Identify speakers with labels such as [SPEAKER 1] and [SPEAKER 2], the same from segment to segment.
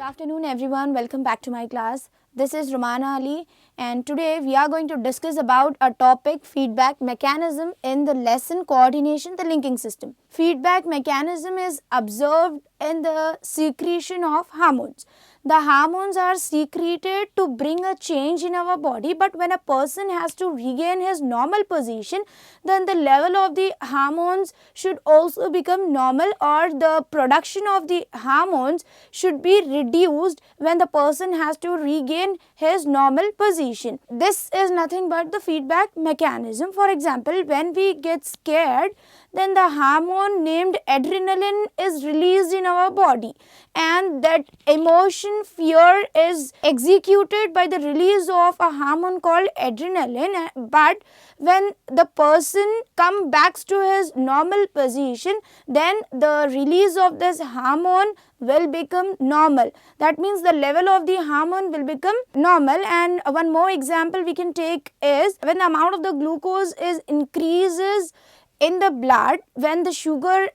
[SPEAKER 1] afternoon everyone, welcome back to my class. This is Romana Ali and today we are going to discuss about a topic, feedback mechanism in the lesson coordination, the linking system. Feedback mechanism is observed in the secretion of hormones. The hormones are secreted to bring a change in our body, but when a person has to regain his normal position, then the level of the hormones should also become normal, or the production of the hormones should be reduced when the person has to regain his normal position. This is nothing but the feedback mechanism. For example, when we get scared, then the hormone named adrenaline is released in our body, and that emotion fear is executed by the release of a hormone called adrenaline. But when the person comes back to his normal position, then the release of this hormone will become normal. That means the level of the hormone will become normal. And one more example we can take is when the amount of the glucose is increases in the blood, when the sugar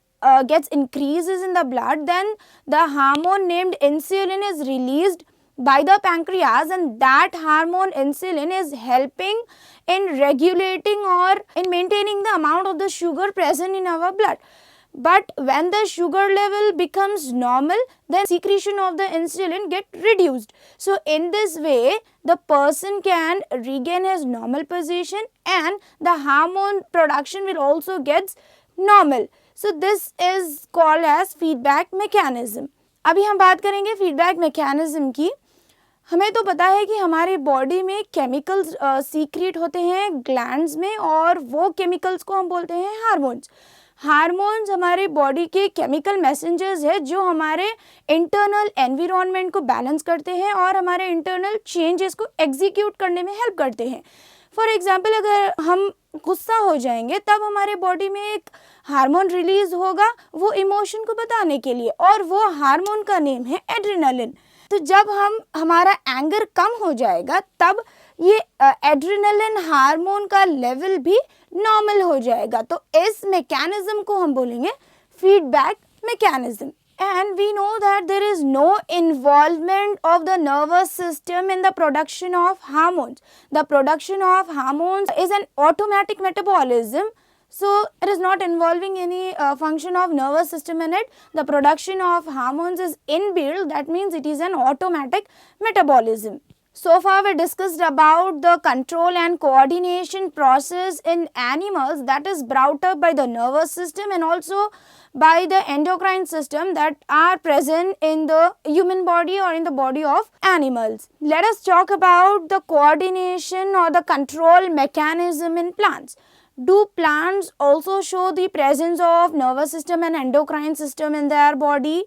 [SPEAKER 1] gets increases in the blood, then the hormone named insulin is released by the pancreas, and that hormone insulin is helping in regulating or in maintaining the amount of the sugar present in our blood. But when the sugar level becomes normal, then secretion of the insulin get reduced. So in this way, the person can regain his normal position and the hormone production will also get normal. So this is called as feedback mechanism. अभी हम बात करेंगे feedback mechanism की. हमें तो पता है कि हमारे बॉडी में केमिकल्स सीक्रेट होते हैं ग्लैंड्स में, और वो केमिकल्स को हम बोलते हैं हार्मोन्स. हार्मोन्स हमारे बॉडी के केमिकल मैसेंजर्स है जो हमारे इंटरनल एनवायरनमेंट को बैलेंस करते हैं और हमारे इंटरनल चेंजेस को एग्जीक्यूट करने में हेल्प करते हैं. फॉर एग्जांपल, अगर हम गुस्सा हो जाएंगे तब हमारे बॉडी में एक हार्मोन रिलीज होगा वो इमोशन को बताने के लिए, और वो हार्मोन का नेम है एड्रेनालिन. तो जब हमारा एंगर कम हो जाएगा तब ये एड्रेनालिन हार्मोन का लेवल भी नॉर्मल हो जाएगा. तो इस मैकेनिज्म को हम बोलेंगे feedback mechanism. And we know that there is no involvement of the nervous system in the production of hormones. The production of hormones is an automatic metabolism. So it is not involving any function of nervous system in it. The production of hormones is inbuilt. That means it is an automatic metabolism. So far we discussed about the control and coordination process in animals that is brought up by the nervous system and also by the endocrine system that are present in the human body or in the body of animals. Let us talk about the coordination or the control mechanism in plants. Do plants also show the presence of nervous system and endocrine system in their body?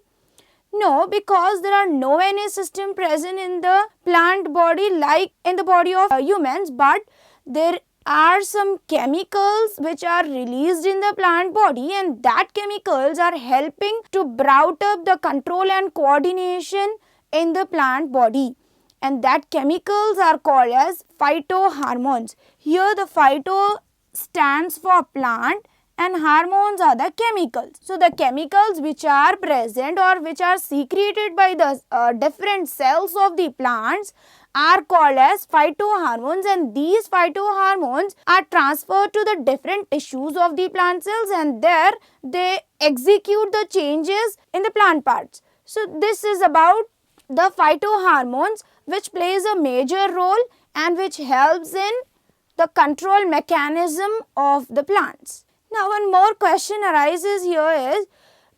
[SPEAKER 1] No, because there are no any system present in the plant body like in the body of humans, but there are some chemicals which are released in the plant body, and that chemicals are helping to brought up the control and coordination in the plant body, and that chemicals are called as phytohormones. Here the phyto stands for plant and hormones are the chemicals. So the chemicals which are present or which are secreted by the different cells of the plants are called as phytohormones, and these phytohormones are transferred to the different tissues of the plant cells, and there they execute the changes in the plant parts. So this is about the phytohormones which plays a major role and which helps in the control mechanism of the plants. Now one more question arises here is,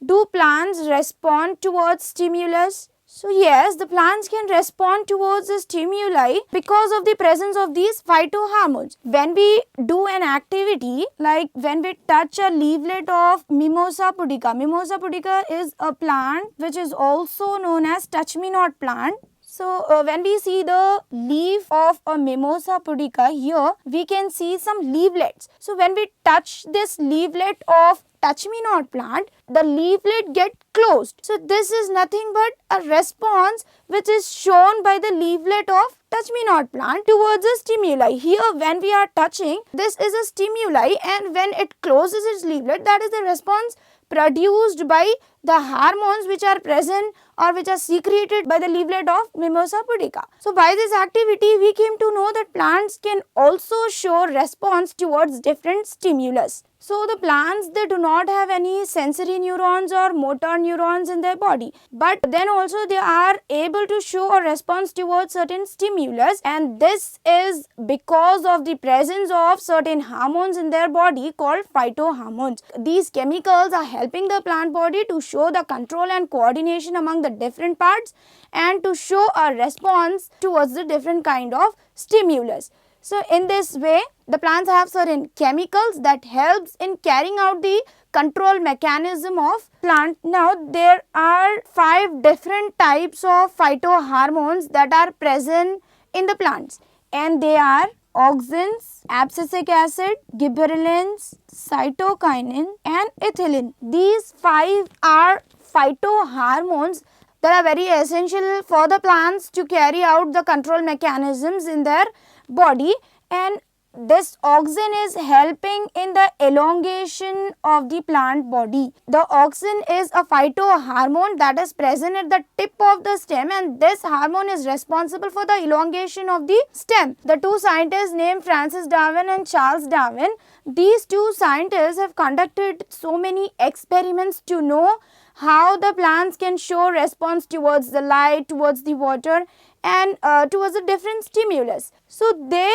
[SPEAKER 1] do plants respond towards stimulus? So yes, the plants can respond towards the stimuli because of the presence of these phytohormones. When we do an activity like when we touch a leaflet of Mimosa pudica. Mimosa pudica is a plant which is also known as touch-me-not plant. So when we see the leaf of a Mimosa pudica, here we can see some leaflets. So when we touch this leaflet of touch-me-not plant, the leaflet get closed. So this is nothing but a response which is shown by the leaflet of touch me not plant towards a stimuli. Here when we are touching, this is a stimuli, and when it closes its leaflet, that is the response produced by the hormones which are present or which are secreted by the leaflet of Mimosa pudica. So by this activity we came to know that plants can also show response towards different stimulus. So the plants, they do not have any sensory neurons or motor neurons in their body, but then also they are able to show a response towards certain stimulus, and this is because of the presence of certain hormones in their body called phytohormones. These chemicals are helping the plant body to show the control and coordination among the different parts and to show a response towards the different kind of stimulus. So in this way, the plants have certain chemicals that helps in carrying out the control mechanism of plant. Now there are 5 different types of phytohormones that are present in the plants, and they are auxins, abscisic acid, gibberellins, cytokinin and ethylene. These 5 are phytohormones that are very essential for the plants to carry out the control mechanisms in their body, and this auxin is helping in the elongation of the plant body. The auxin is a phytohormone that is present at the tip of the stem, and this hormone is responsible for the elongation of the stem. The 2 scientists named Francis Darwin and Charles Darwin, these 2 scientists have conducted so many experiments to know how the plants can show response towards the light, towards the water and towards a different stimulus. So they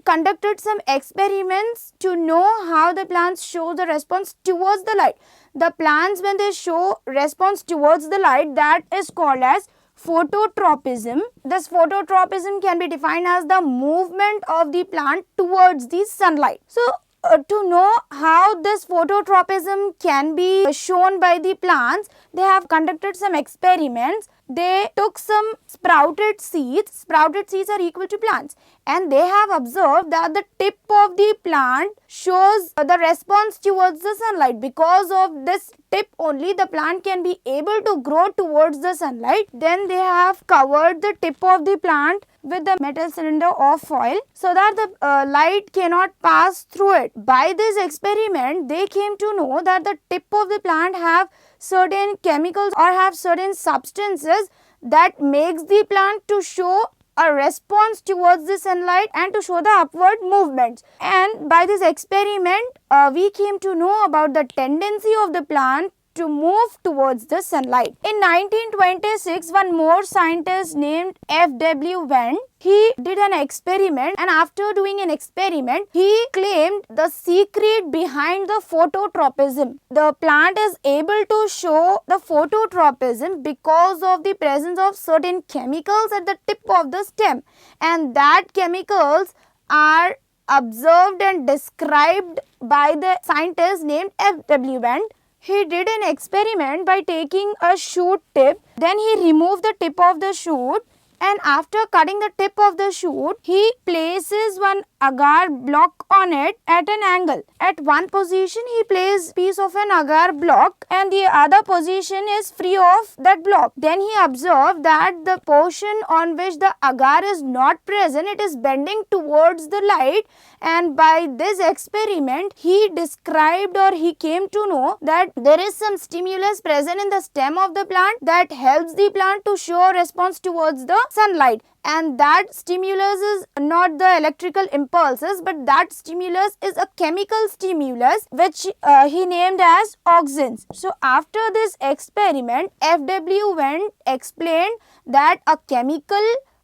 [SPEAKER 1] conducted some experiments to know how the plants show the response towards the light. The plants, when they show response towards the light, that is called as phototropism. This phototropism can be defined as the movement of the plant towards the sunlight. So to know how this phototropism can be shown by the plants, they have conducted some experiments. They took some sprouted seeds are equal to plants, and they have observed that the tip of the plant shows the response towards the sunlight. Because of this tip only, the plant can be able to grow towards the sunlight. Then they have covered the tip of the plant with the metal cylinder or foil so that the light cannot pass through it. By this experiment, they came to know that the tip of the plant have certain chemicals or have certain substances that makes the plant to show a response towards the sunlight and to show the upward movements. And by this experiment, we came to know about the tendency of the plant to move towards the sunlight. In 1926, one more scientist named F.W. Wendt, he did an experiment, and after doing an experiment, he claimed the secret behind the phototropism. The plant is able to show the phototropism because of the presence of certain chemicals at the tip of the stem, and that chemicals are observed and described by the scientist named F.W. Wendt. He did an experiment by taking a shoot tip, then he removed the tip of the shoot, and after cutting the tip of the shoot, he places one agar block on it at an angle. At one position, he places piece of an agar block and the other position is free of that block. Then he observed that the portion on which the agar is not present, it is bending towards the light, and by this experiment, he described or he came to know that there is some stimulus present in the stem of the plant that helps the plant to show a response towards the sunlight, and that stimulus is not the electrical impulses, but that stimulus is a chemical stimulus which he named as auxins. So after this experiment, F.W. Wendt explained that a chemical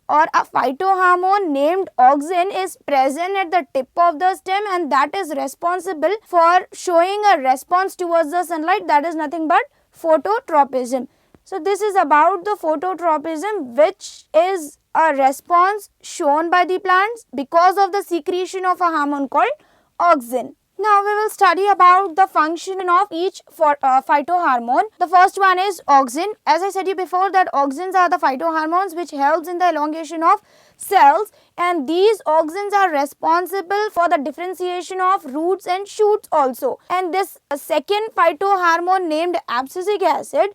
[SPEAKER 1] or a phytohormone named auxin is present at the tip of the stem, and that is responsible for showing a response towards the sunlight, that is nothing but phototropism. So this is about the phototropism, which is a response shown by the plants because of the secretion of a hormone called auxin. Now we will study about the function of each phytohormone. The first one is auxin. As I said you before, that auxins are the phytohormones which helps in the elongation of cells, and these auxins are responsible for the differentiation of roots and shoots also. And this second phytohormone named abscisic acid,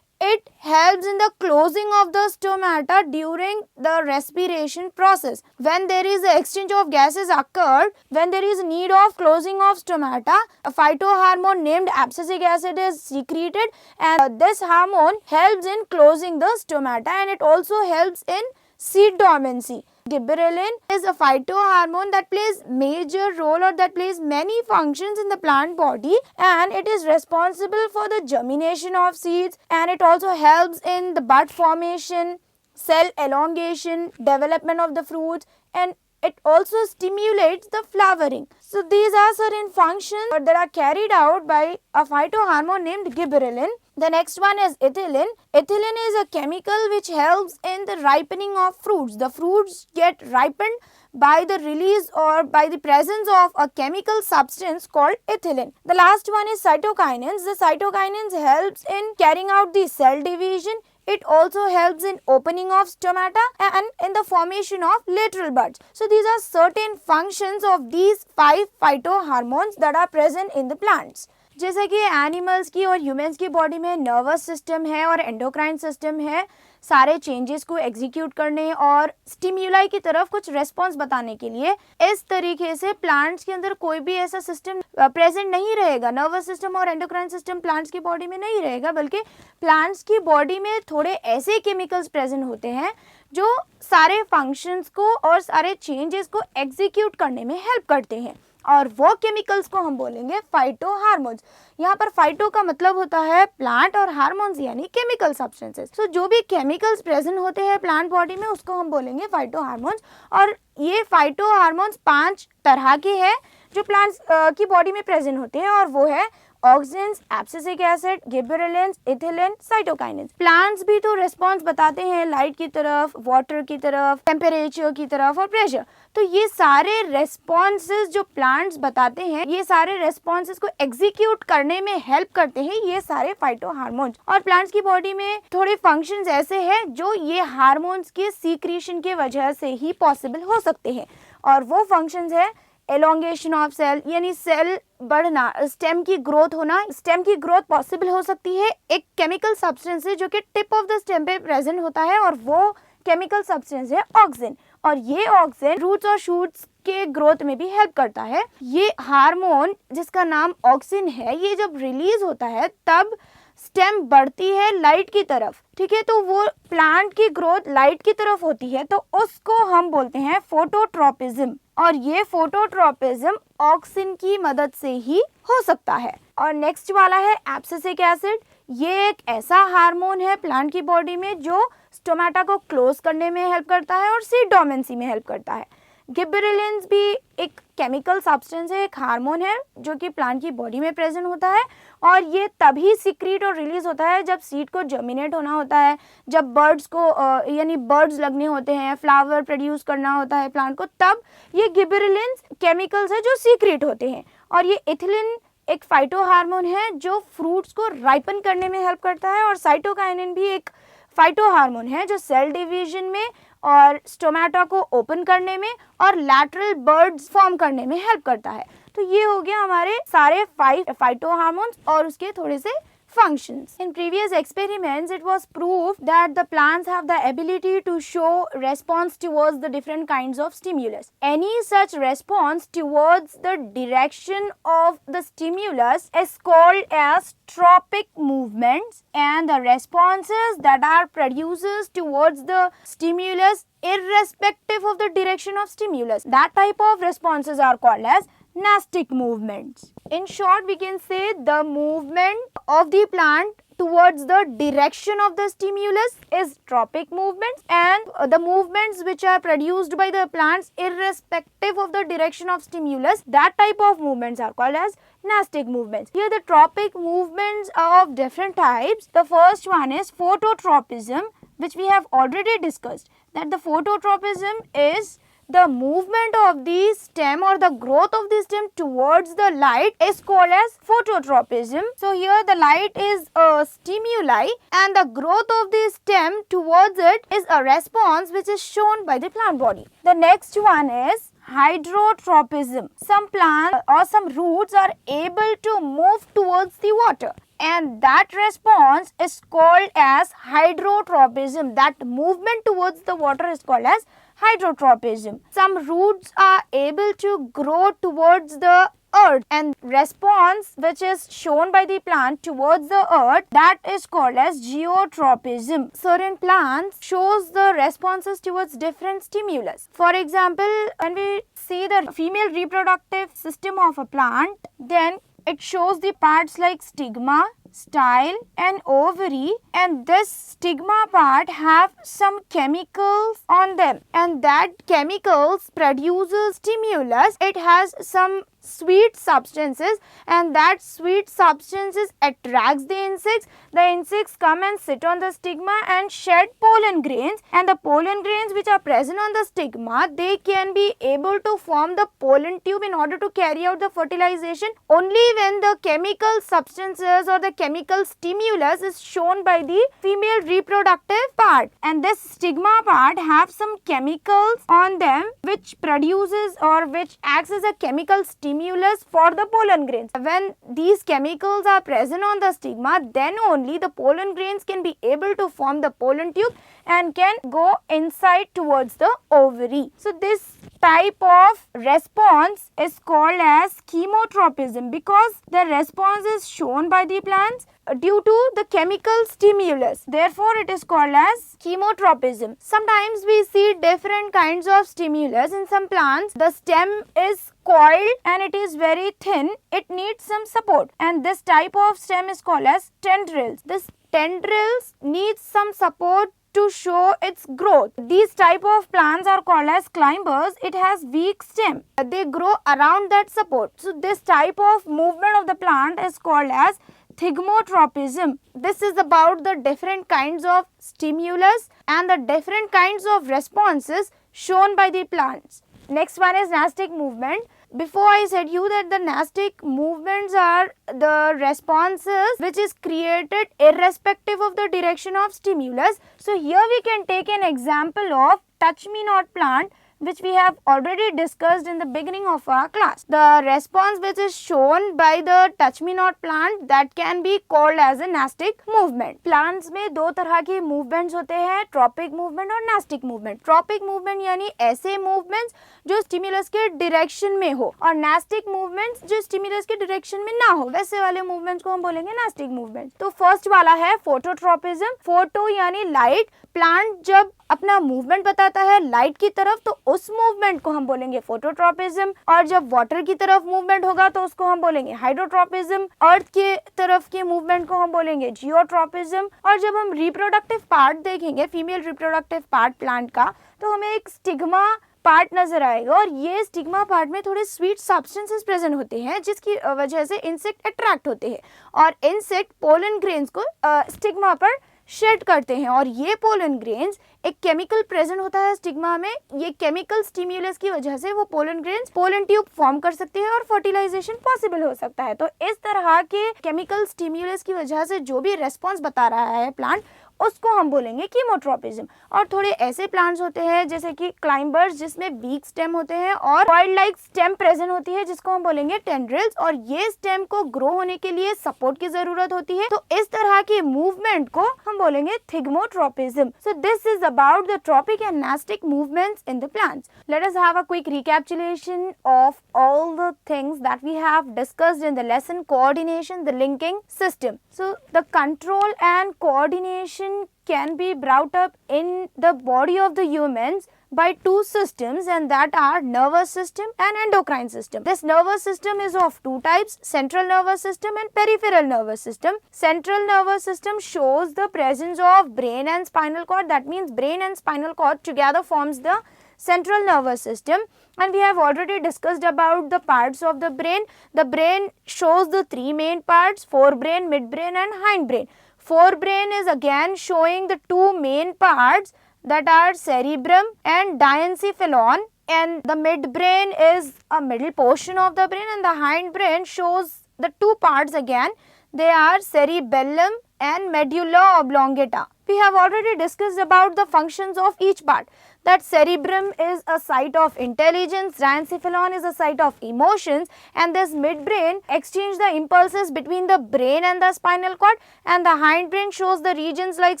[SPEAKER 1] it helps in the closing of the stomata during the respiration process. When there is an exchange of gases occurred, when there is need of closing of stomata, a phytohormone named abscisic acid is secreted, and this hormone helps in closing the stomata, and it also helps in seed dormancy. Gibberellin is a phytohormone that plays major role, or that plays many functions in the plant body, and it is responsible for the germination of seeds, and it also helps in the bud formation, cell elongation, development of the fruits, and it also stimulates the flowering. So these are certain functions that are carried out by a phytohormone named gibberellin. The next one is ethylene. Ethylene is a chemical which helps in the ripening of fruits. The fruits get ripened by the release or by the presence of a chemical substance called ethylene. The last one is cytokinins. The cytokinins helps in carrying out the cell division. It also helps in opening of stomata and in the formation of lateral buds. So these are certain functions of these 5 phytohormones that are present in the plants. जैसे कि animals की और humans की body में nervous system है और endocrine system है, सारे चेंजेस को एग्जीक्यूट करने और स्टिम्युलाई की तरफ कुछ रेस्पॉन्स बताने के लिए। इस तरीके से प्लांट्स के अंदर कोई भी ऐसा सिस्टम प्रेजेंट नहीं रहेगा, नर्वस सिस्टम और एंडोक्राइन सिस्टम प्लांट्स की बॉडी में नहीं रहेगा, बल्कि प्लांट्स की बॉडी में थोड़े ऐसे केमिकल्स प्रेजेंट होते हैं जो सारे फंक्शंस को और सारे चेंजेस को एग्जीक्यूट करने में हेल्प करते हैं, और वो केमिकल्स को हम बोलेंगे फाइटोहार्मोन्स। यहाँ पर फाइटो का मतलब होता है प्लांट और हार्मोन्स यानी केमिकल सब्सटेंसेस। सो जो भी केमिकल्स प्रेजेंट होते हैं प्लांट बॉडी में उसको हम बोलेंगे फाइटोहार्मोन्स। और ये फाइटोहार्मोन्स 5 तरह के हैं जो प्लांट्स की बॉडी में प्रेजेंट होते हैं, और वो है auxins, abscisic acid, gibberellins, ethylene, cytokinins. Plants भी तो रिस्पॉन्स बताते हैं लाइट की तरफ, वाटर की तरफ, टेम्परेचर की तरफ और प्रेशर। तो ये सारे रेस्पॉन्सेस जो प्लांट्स बताते हैं, ये सारे रेस्पॉन्सेस को एग्जीक्यूट करने में हेल्प करते हैं ये सारे फाइटोहार्मोन्स। और प्लांट्स की बॉडी में थोड़े फंक्शंस ऐसे हैं जो ये हार्मोन्स के सीक्रेशन के वजह से ही पॉसिबल हो सकते हैं, और वो फंक्शंस है एलोंगेशन ऑफ सेल, यानी सेल बढ़ना, स्टेम की ग्रोथ होना। स्टेम की ग्रोथ पॉसिबल हो सकती है एक केमिकल सब्सटेंस से जो कि टिप ऑफ द स्टेम पे प्रेजेंट होता है, और वो केमिकल सब्सटेंस है ऑक्सिन। और ये ऑक्सिन रूट्स और शूट्स के ग्रोथ में भी हेल्प करता है। ये हार्मोन जिसका नाम ऑक्सिन है, ये जब रिलीज होता है तब स्टेम बढ़ती है लाइट की तरफ, ठीक है। तो वो प्लांट की ग्रोथ लाइट की तरफ होती है, तो उसको हम बोलते हैं फोटोट्रोपिज्म, और ये फोटोट्रोपिज्म ऑक्सिन की मदद से ही हो सकता है। और नेक्स्ट वाला है एब्सिसिक एसिड। ये एक ऐसा हार्मोन है प्लांट की बॉडी में जो स्टोमेटा को क्लोज करने में हेल्प करता है और सीड डोमेंसी में हेल्प करता है। गिबरेलिन्स भी एक केमिकल सब्सटेंस है, एक हार्मोन है जो कि प्लांट की बॉडी में प्रेजेंट होता है, और ये तभी सीक्रेट और रिलीज होता है जब सीड को जर्मिनेट होना होता है, जब बर्ड्स को यानी बर्ड्स लगने होते हैं, फ्लावर प्रोड्यूस करना होता है प्लांट को, तब ये गिबरेलिन्स केमिकल्स है जो सीक्रेट होते हैं। और ये इथिलीन एक फाइटोहार्मोन है जो फ्रूट्स को राइपन करने में हेल्प करता है, और साइटोकाइनिन भी एक फाइटोहार्मोन है जो सेल डिवीजन में और स्टोमेटा को ओपन करने में और लैटरल बर्ड्स फॉर्म करने में हेल्प करता है। तो ये हो गया हमारे सारे 5 फाइटोहार्मोन्स और उसके थोड़े से functions. In previous experiments, it was proved that the plants have the ability to show response towards the different kinds of stimulus. Any such response towards the direction of the stimulus is called as tropic movements, and the responses that are produced towards the stimulus irrespective of the direction of stimulus, that type of responses are called as nastic movements. In short, we can say the movement of the plant towards the direction of the stimulus is tropic movements, and the movements which are produced by the plants irrespective of the direction of stimulus, that type of movements are called as nastic movements. Here the tropic movements are of different types. The first one is phototropism, which we have already discussed, that the phototropism is the movement of the stem or the growth of the stem towards the light is called as phototropism. So here the light is a stimuli and the growth of the stem towards it is a response which is shown by the plant body. The next one is hydrotropism. Some plants or some roots are able to move towards the water, and that response is called as hydrotropism. That movement towards the water is called as hydrotropism. Some roots are able to grow towards the earth, and response which is shown by the plant towards the earth, that is called as geotropism. Certain plants shows the responses towards different stimulus. For example, when we see the female reproductive system of a plant, then it shows the parts like stigma, style and ovary, and this stigma part have some chemicals on them, and that chemicals produces stimulus. It has some sweet substances, and that sweet substances attracts the insects. The insects come and sit on the stigma and shed pollen grains, and the pollen grains which are present on the stigma, they can be able to form the pollen tube in order to carry out the fertilization only when the chemical substances or the chemical stimulus is shown by the female reproductive part, and this stigma part have some chemicals on them which produces or which acts as a chemical stimulus for the pollen grains. When these chemicals are present on the stigma, then only the pollen grains can be able to form the pollen tube and can go inside towards the ovary. So this type of response is called as chemotropism, because the response is shown by the plants due to the chemical stimulus. Therefore, it is called as chemotropism. Sometimes we see different kinds of stimulus. In some plants, the stem is coiled and it is very thin. It needs some support, and this type of stem is called as tendrils. This tendrils needs some support to show its growth. These type of plants are called as climbers. It has weak stem. They grow around that support. So this type of movement of the plant is called as thigmotropism. This is about the different kinds of stimulus and the different kinds of responses shown by the plants. Next one is nastic movement. Before I said you that the nastic movements are the responses which is created irrespective of the direction of stimulus. So here we can take an example of touch me not plant, which we have already discussed in the beginning of our class. The response which is shown by the touch me not plant, that can be called as a nastic movement. Plants में दो तरह के movements होते हैं, tropic movement और nastic movement. Tropic movement यानी ऐसे movements जो stimulus के direction में हो, और nastic movements जो stimulus के direction में ना हो, वैसे वाले movements को हम बोलेंगे nastic movements. तो first वाला है phototropism. Photo यानी light. प्लांट जब अपना मूवमेंट बताता है लाइट की तरफ, तो उस मूवमेंट को हम बोलेंगे फोटोट्रोपिज्म, और जब वाटर की तरफ मूवमेंट होगा तो उसको हम बोलेंगे हाइड्रोट्रोपिज्म, अर्थ के तरफ के मूवमेंट को हम बोलेंगे जियोट्रोपिज्म, और जब हम रिप्रोडक्टिव पार्ट देखेंगे, फीमेल रिप्रोडक्टिव पार्ट प्लांट का, तो हमें एक स्टिग्मा पार्ट नजर आएगा, और ये स्टिग्मा पार्ट में थोड़े स्वीट सब्सटेंसेस प्रेजेंट होते हैं जिसकी वजह से इंसेक्ट अट्रैक्ट होते हैं, और इंसेक्ट पोलन ग्रेन्स को स्टिग्मा पर शेड करते हैं, और ये पोलन ग्रेन्स एक केमिकल प्रेजेंट होता है स्टिग्मा में, ये केमिकल स्टिम्युलस की वजह से वो pollen grains pollen tube form कर सकते हैं और फर्टिलाइजेशन पॉसिबल हो सकता है। तो इस तरह के केमिकल स्टिम्युलस की वजह से जो भी रेस्पॉन्स बता रहा है प्लांट, उसको हम बोलेंगे कीमोट्रोपिज्म। और थोड़े ऐसे प्लांट्स होते हैं जैसे कि क्लाइंबर्स जिसमें वीक स्टेम होते हैं और कॉइल लाइक स्टेम प्रेजेंट होती है जिसको हम बोलेंगे टेंड्रिल्स, और ये स्टेम को ग्रो होने के लिए सपोर्ट की जरूरत होती है, तो इस तरह के मूवमेंट को हम बोलेंगे thigmotropism. So this is about the tropic and nastic movements in the plants. Let us have a quick recapitulation of all the things that we have discussed in the lesson coordination, the linking system. So the control and coordination can be brought up in the body of the humans by two systems, and that are nervous system and endocrine system. This nervous system is of two types, central nervous system and peripheral nervous system. Central nervous system shows the presence of brain and spinal cord. That means brain and spinal cord together forms the central nervous system, and we have already discussed about the parts of the brain. The brain shows the three main parts, forebrain, midbrain and hindbrain. Forebrain is again showing the two main parts, that are cerebrum and diencephalon. and the midbrain is a middle portion of the brain, and the hindbrain shows the two parts again. They are cerebellum and medulla oblongata. We have already discussed about the functions of each part. That cerebrum is a site of intelligence, diencephalon is a site of emotions, and this midbrain exchange the impulses between the brain and the spinal cord, and the hindbrain shows the regions like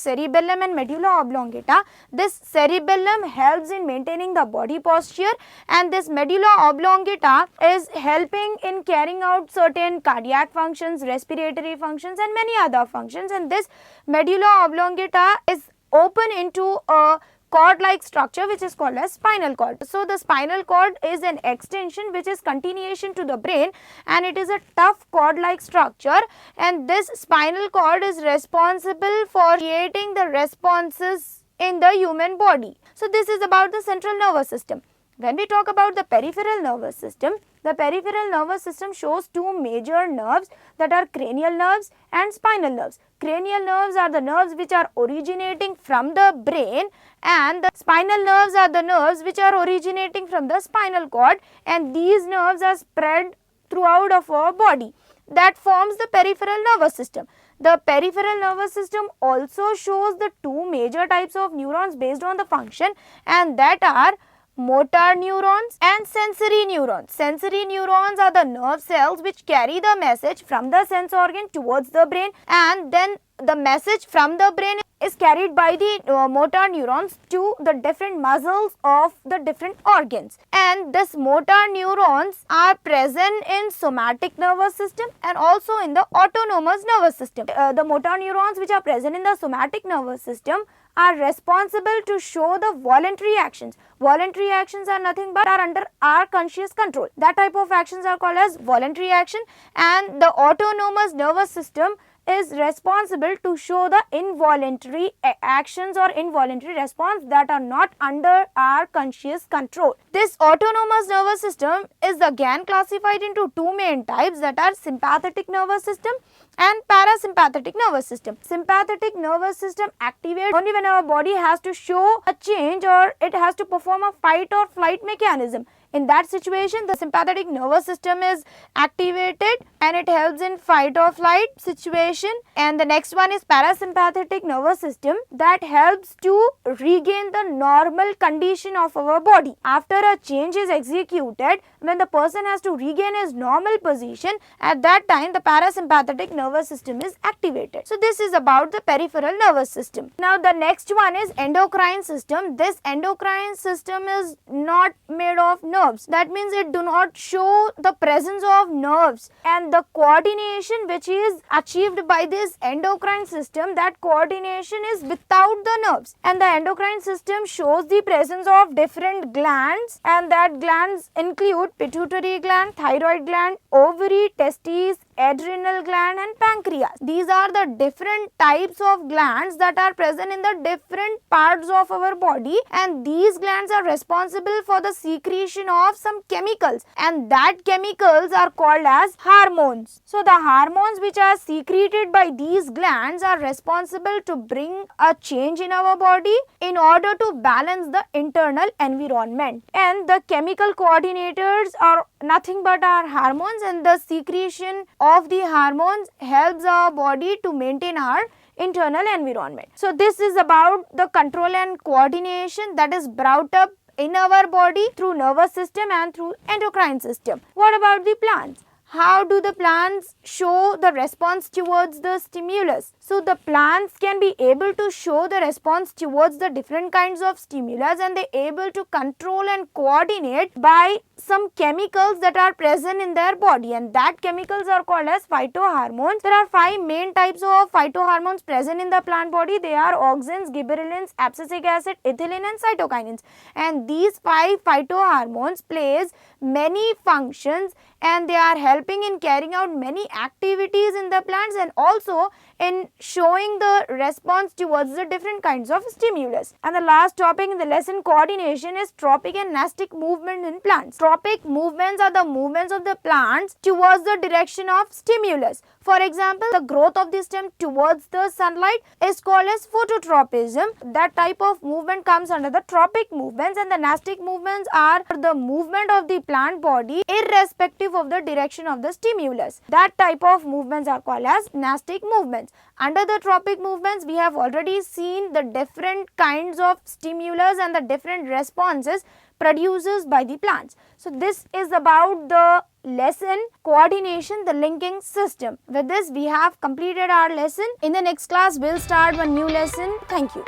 [SPEAKER 1] cerebellum and medulla oblongata. This cerebellum helps in maintaining the body posture, and this medulla oblongata is helping in carrying out certain cardiac functions, respiratory functions, and many other functions, and this medulla oblongata is open into a cord-like structure which is called as spinal cord. So, the spinal cord is an extension which is continuation to the brain, and it is a tough cord-like structure, and this spinal cord is responsible for creating the responses in the human body. So, this is about the central nervous system. When we talk about the peripheral nervous system, the peripheral nervous system shows two major nerves, that are cranial nerves and spinal nerves. Cranial nerves are the nerves which are originating from the brain, and the spinal nerves are the nerves which are originating from the spinal cord, and these nerves are spread throughout of our body. That forms the peripheral nervous system. The peripheral nervous system also shows the two major types of neurons based on the function, and that are motor neurons and sensory neurons. Sensory neurons are the nerve cells which carry the message from the sense organ towards the brain, and then the message from the brain is carried by the motor neurons to the different muscles of the different organs. And this motor neurons are present in somatic nervous system and also in the autonomous nervous system. The motor neurons which are present in the somatic nervous system are responsible to show the voluntary actions. Voluntary actions are nothing but are under our conscious control. That type of actions are called as voluntary action, and the autonomous nervous system is responsible to show the involuntary actions or involuntary response that are not under our conscious control. This autonomous nervous system is again classified into two main types, that are sympathetic nervous system and parasympathetic nervous system. Sympathetic nervous system activates only when our body has to show a change or it has to perform a fight or flight mechanism. In that situation, the sympathetic nervous system is activated and it helps in fight or flight situation. And the next one is parasympathetic nervous system, that helps to regain the normal condition of our body. After a change is executed, when the person has to regain his normal position, at that time the parasympathetic nervous system is activated. So, this is about the peripheral nervous system. Now, the next one is endocrine system. This endocrine system is not made of nerves. That means it do not show the presence of nerves, and the coordination which is achieved by this endocrine system, that coordination is without the nerves. And the endocrine system shows the presence of different glands, and that glands include pituitary gland, thyroid gland, ovary, testes, adrenal gland and pancreas. These are the different types of glands that are present in the different parts of our body, and these glands are responsible for the secretion of some chemicals, and that chemicals are called as hormones. So, the hormones which are secreted by these glands are responsible to bring a change in our body in order to balance the internal environment, and the chemical coordinators are nothing but our hormones, and the secretion of the hormones helps our body to maintain our internal environment. So, this is about the control and coordination that is brought up in our body through nervous system and through endocrine system. What about the plants? How do the plants show the response towards the stimulus? So, the plants can be able to show the response towards the different kinds of stimulus, and they are able to control and coordinate by some chemicals that are present in their body, and that chemicals are called as phytohormones. There are 5 main types of phytohormones present in the plant body. They are auxins, gibberellins, abscisic acid, ethylene and cytokinins, and these 5 phytohormones plays many functions, and they are helping in carrying out many activities in the plants and also in showing the response towards the different kinds of stimulus. And the last topic in the lesson, coordination, is tropic and nastic movement in plants. Tropic movements are the movements of the plants towards the direction of stimulus. For example, the growth of the stem towards the sunlight is called as phototropism. That type of movement comes under the tropic movements, and the nastic movements are the movement of the plant body irrespective of the direction of the stimulus. That type of movements are called as nastic movements. Under the tropic movements, we have already seen the different kinds of stimulus and the different responses produces by the plants. So this is about the lesson coordination, the linking system. With this, we have completed our lesson. In the next class, we'll start one new lesson. Thank you.